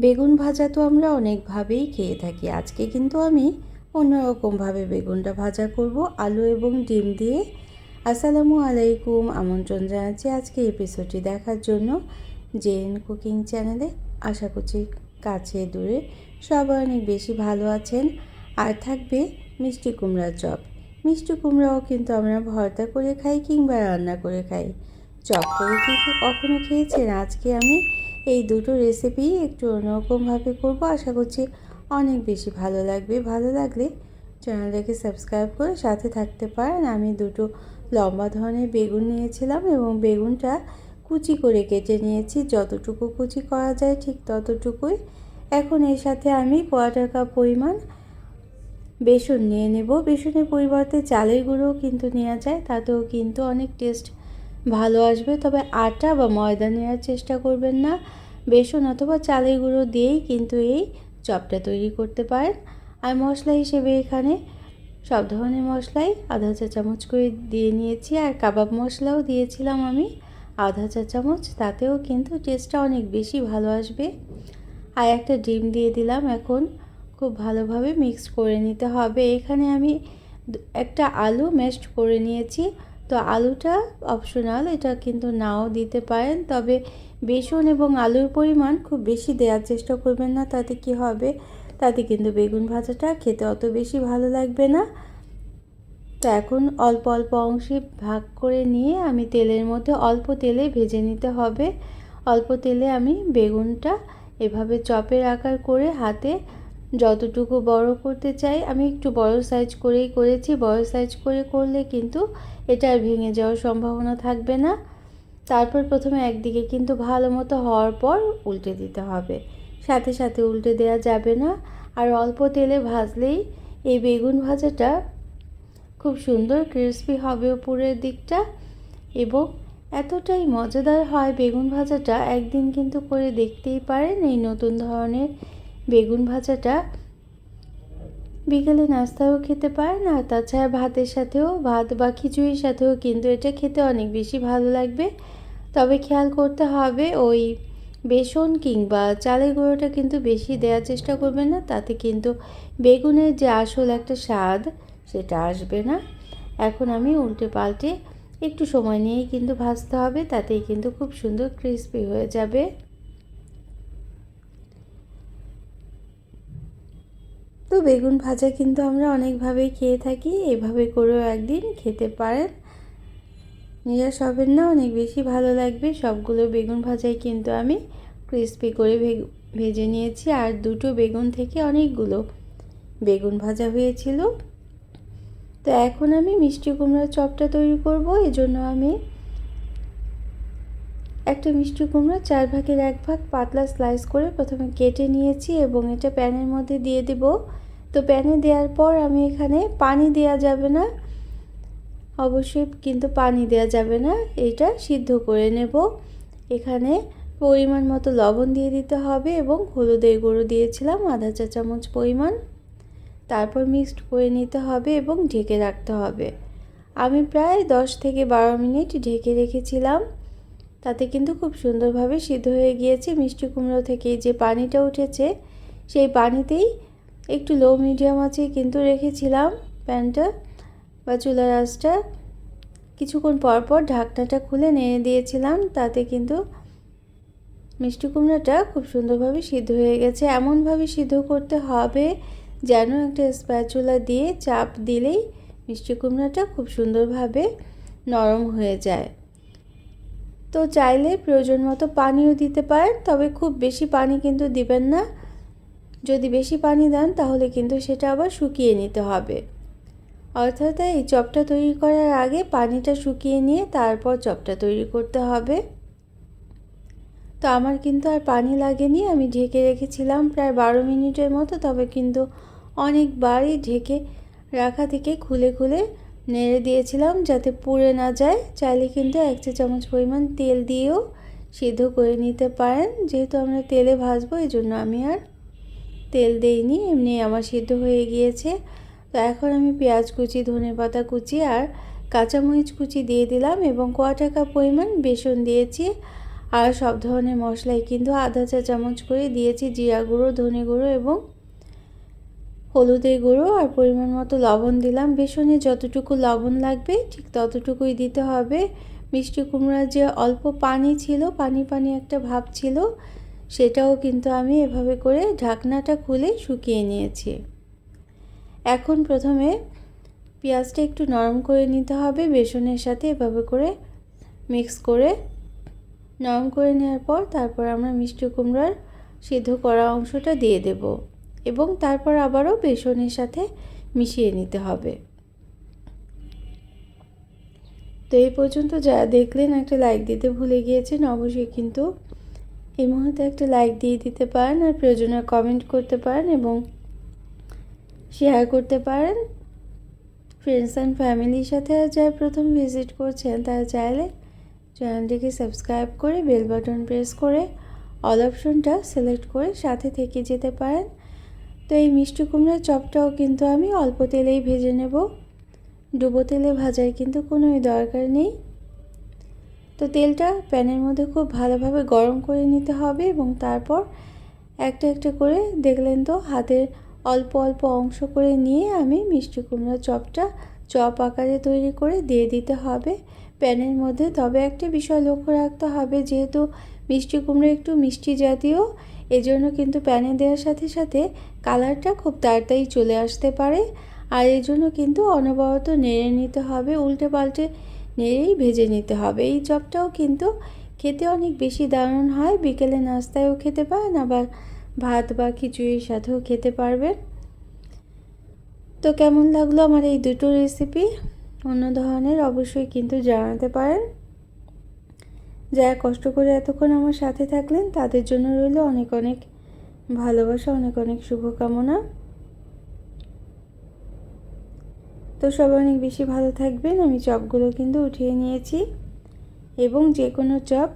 বেগুন ভাজা তো আমরা অনেকভাবেই খেয়ে থাকি। আজকে কিন্তু আমি অন্যরকমভাবে বেগুনটা ভাজা করব, আলু এবং ডিম দিয়ে। আসসালামু আলাইকুম, আমন্ত্রণ জানাচ্ছি আজকে এপিসোডটি দেখার জন্য জেন কুকিং চ্যানেলে। আশা করছি কাছে দূরে সবাই অনেক বেশি ভালো আছেন। আর থাকবে মিষ্টি কুমড়ার চপ। মিষ্টি কুমড়াও কিন্তু আমরা ভর্তা করে খাই কিংবা রান্না করে খাই। চপ করে কি কখনো খেয়েছেন? আজকে আমি এই দুটো রেসিপি একটু অন্যরকমভাবে করব। আশা করছি অনেক বেশি ভালো লাগবে। ভালো লাগলে চ্যানেলটাকে সাবস্ক্রাইব করে সাথে থাকতে পারেন। আমি দুটো লম্বা ধরনের বেগুন নিয়েছিলাম এবং বেগুনটা কুচি করে কেটে নিয়েছি। যতটুকু কুচি করা যায় ঠিক ততটুকুই। এখন এর সাথে আমি 1/4 কাপ পরিমাণ বেসন নিয়ে নেব। বেসনের পরিবর্তে চালের গুঁড়োও কিন্তু নেওয়া যায়, তাতেও কিন্তু অনেক টেস্ট ভালো আসবে। তবে আটা বা ময়দা নেওয়ার চেষ্টা করবেন না। বেসন অথবা চালের গুঁড়ো দিয়েই কিন্তু এই চপটা তৈরি করতে পারেন। আর মশলা হিসেবে এখানে সব ধরনের মশলাই আধা চা চামচ করে দিয়ে নিয়েছি। আর কাবাব মশলাও দিয়েছিলাম আমি আধা চা চামচ, তাতেও কিন্তু টেস্টটা অনেক বেশি ভালো আসবে। আর একটা ডিম দিয়ে দিলাম। এখন খুব ভালোভাবে মিক্স করে নিতে হবে। এখানে আমি একটা আলু ম্যাশড করে নিয়েছি। তো আলুটা অপশনাল, এটা কিন্তু নাও দিতে পারেন। তবে বেসন এবং আলুর পরিমাণ খুব বেশি দেওয়ার চেষ্টা করবেন না। তাতে কি হবে, তাতে কিন্তু বেগুন ভাজাটা খেতে অত বেশি ভালো লাগবে না। তো এখন অল্প অল্প অংশে ভাগ করে নিয়ে আমি তেলের মধ্যে অল্প তেলে ভেজে নিতে হবে। অল্প তেলে আমি বেগুনটা এভাবে চপের আকার করে হাতে যতটুকু বড় করতে চাই, আমি একটু বড় সাইজ করেই করেছি। বড় সাইজ করে করলে কিন্তু এটা আর ভেঙে যাওয়ার সম্ভাবনা থাকবে না। তারপর প্রথমে একদিকে কিন্তু ভালো মতো হওয়ার পর উল্টে দিতে হবে। সাথে সাথে উল্টে দেওয়া যাবে না। আর অল্প তেলে ভাজলেই এই বেগুন ভাজাটা খুব সুন্দর ক্রিস্পি হবে উপরের দিকটা এবং এতটাই মজাদার হয় বেগুন ভাজাটা। একদিন কিন্তু করে দেখতেই পারেন এই নতুন ধরনের বেগুন ভাজাটা। বিকেলে নাস্তাও খেতে পারেন, আর তাছাড়া ভাতের সাথেও, ভাত বা খিচুড়ির সাথেও কিন্তু এটা খেতে অনেক বেশি ভালো লাগবে। তবে খেয়াল করতে হবে ওই বেসন কিংবা চালের গুঁড়োটা কিন্তু বেশি দেওয়ার চেষ্টা করবেন না, তাতে কিন্তু বেগুনের যে আসল একটা স্বাদ সেটা আসবে না। এখন আমি উল্টে পাল্টে একটু সময় নিয়েই কিন্তু ভাজতে হবে, তাতেই কিন্তু খুব সুন্দর ক্রিস্পি হয়ে যাবে। তো বেগুন ভাজা কিন্তু আমরা অনেকভাবেই খেয়ে থাকি, এভাবে করেও একদিন খেতে পারেন। নিরাশ হবেন না, অনেক বেশি ভালো লাগবে। সবগুলো বেগুন ভাজাই কিন্তু আমি ক্রিস্পি করে ভেজে নিয়েছি। আর দুটো বেগুন থেকে অনেকগুলো বেগুন ভাজা হয়েছিল। তো এখন আমি মিষ্টি কুমড়ার চপটা তৈরি করব। এজন্য আমি একটা মিষ্টি কুমড়া 4 ভাগের 1 ভাগ পাতলা স্লাইস করে প্রথমে কেটে নিয়েছি এবং এটা প্যানের মধ্যে দিয়ে দেব। তো প্যানে দেওয়ার পর আমি এখানে পানি দেওয়া যাবে না, অবশ্যই কিন্তু পানি দেওয়া যাবে না, এটা সিদ্ধ করে নেব। এখানে পরিমাণ মতো লবণ দিয়ে দিতে হবে এবং হলুদের গুঁড়ো দিয়েছিলাম আধা চা চামচ পরিমাণ। তারপর মিক্সড করে নিতে হবে এবং ঢেকে রাখতে হবে। আমি প্রায় 10 থেকে 12 মিনিট ঢেকে রেখেছিলাম। তাতে কিন্তু খুব সুন্দরভাবে সিদ্ধ হয়ে গিয়েছে। মিষ্টি কুমড়ো থেকে যে পানিটা উঠেছে সেই পানিতেই একটু লো মিডিয়াম আঁচে কিন্তু রেখেছিলাম প্যানটা বা চুলার আঁচটা। কিছুক্ষণ পর পর ঢাকনাটা খুলে নেড়ে দিয়েছিলাম, তাতে কিন্তু মিষ্টি কুমড়াটা খুব সুন্দরভাবে সিদ্ধ হয়ে গেছে। এমনভাবে সিদ্ধ করতে হবে যেন একটা স্প্যাচুলা দিয়ে চাপ দিলেই মিষ্টি কুমড়াটা খুব সুন্দরভাবে নরম হয়ে যায়। তো চাইলে প্রয়োজন মতো পানিও দিতে পারেন, তবে খুব বেশি পানি কিন্তু দিবেন না। যদি বেশি পানি দেন তাহলে কিন্তু সেটা আবার শুকিয়ে নিতে হবে। অর্থাৎ এই চপটা তৈরি করার আগে পানিটা শুকিয়ে নিয়ে তারপর চপটা তৈরি করতে হবে। তো আমার কিন্তু আর পানি লাগেনি। আমি ঢেকে রেখেছিলাম প্রায় 12 মিনিটের মতো। তবে কিন্তু অনেকবারই ঢেকে রাখা থেকে খুলে খুলে নেড়ে দিয়েছিলাম যাতে পুড়ে না যায়। চাইলে কিন্তু 1 চা চামচ পরিমাণ তেল দিয়েও সিদ্ধ করে নিতে পারেন। যেহেতু আমরা তেলে ভাজবো এই জন্য আমি আর তেল দেইনি, এমনি আমার সিদ্ধ হয়ে গিয়েছে। তো এখন আমি পেঁয়াজ কুচি, ধনেপাতা কুচি আর কাঁচামরিচ কুচি দিয়ে দিলাম এবং 1/4 কাপ পরিমাণ বেসন দিয়েছি। আর সব ধরনের মশলাই কিন্তু আধা চা চামচ করে দিয়েছি। জিরা গুঁড়ো, ধনে গুঁড়ো এবং হলুদের গুঁড়ো, আর পরিমাণ মতো লবণ দিলাম। বেসনে যতটুকু লবণ লাগবে ঠিক ততটুকুই দিতে হবে। মিষ্টি কুমড়ার যে অল্প পানি ছিল, পানি পানি একটা ভাব ছিল, সেটাও কিন্তু আমি এভাবে করে ঢাকনাটা খুলে শুকিয়ে নিয়েছি। এখন প্রথমে পেঁয়াজটা একটু নরম করে নিতে হবে। বেসনের সাথে এভাবে করে মিক্স করে নরম করে নেওয়ার পর তারপর আমরা মিষ্টি কুমড়ার সিদ্ধ করা অংশটা দিয়ে দেব এবং তারপর আবারও বেসনের সাথে মিশিয়ে নিতে হবে। তো এই পর্যন্ত যারা দেখলেন একটা লাইক দিতে ভুলে গিয়েছেন, অবশ্যই কিন্তু এই মুহূর্তে একটা লাইক দিয়ে দিতে পারেন, আর প্রয়োজনে কমেন্ট করতে পারেন এবং শেয়ার করতে পারেন ফ্রেন্ডস অ্যান্ড ফ্যামিলির সাথে। আর যারা প্রথম ভিজিট করছেন তারা চাইলে চ্যানেলটিকে সাবস্ক্রাইব করে বেল বাটন প্রেস করে অল অপশনটা সিলেক্ট করে সাথে থেকে যেতে পারেন। তো এই মিষ্টি কুমড়ার চপটাও কিন্তু আমি অল্প তেলেই ভেজে নেব, ডুবো তেলে ভাজার কিন্তু কোনোই দরকার নেই। তো তেলটা প্যানের মধ্যে খুব ভালোভাবে গরম করে নিতে হবে এবং তারপর একটা একটা করে দেখলেন তো হাতের অল্প অল্প অংশ করে নিয়ে আমি মিষ্টি কুমড়ার চপটা চপ আকারে তৈরি করে দিয়ে দিতে হবে প্যানের মধ্যে। তবে একটা বিষয় লক্ষ্য রাখতে হবে, যেহেতু মিষ্টি কুমড়া একটু মিষ্টি জাতীয়, এজন্য কিন্তু প্যানে দেওয়ার সাথে সাথে কালারটা খুব তাড়াতাড়ি চলে আসতে পারে, আর এই জন্য কিন্তু অনবরত নেড়ে নিতে হবে, উল্টে পাল্টে নেড়েই ভেজে নিতে হবে। এই চপটাও কিন্তু খেতে অনেক বেশি দারুণ হয়, বিকেলে নাস্তায়ও খেতে পারেন, আবার ভাত বা খিচুড়ির সাথেও খেতে পারবেন। তো কেমন লাগলো আমার এই দুটো রেসিপি অন্য ধরনের, অবশ্যই কিন্তু জানাতে পারেন। যারা কষ্ট করে এতক্ষণ আমার সাথে থাকলেন তাদের জন্য রইল অনেক অনেক ভালোবাসা, অনেক অনেক শুভকামনা। তো সবাই অনেক বেশি ভালো থাকবেন। আমি চপগুলো কিন্তু উঠিয়ে নিয়েছি এবং যে কোনো চপ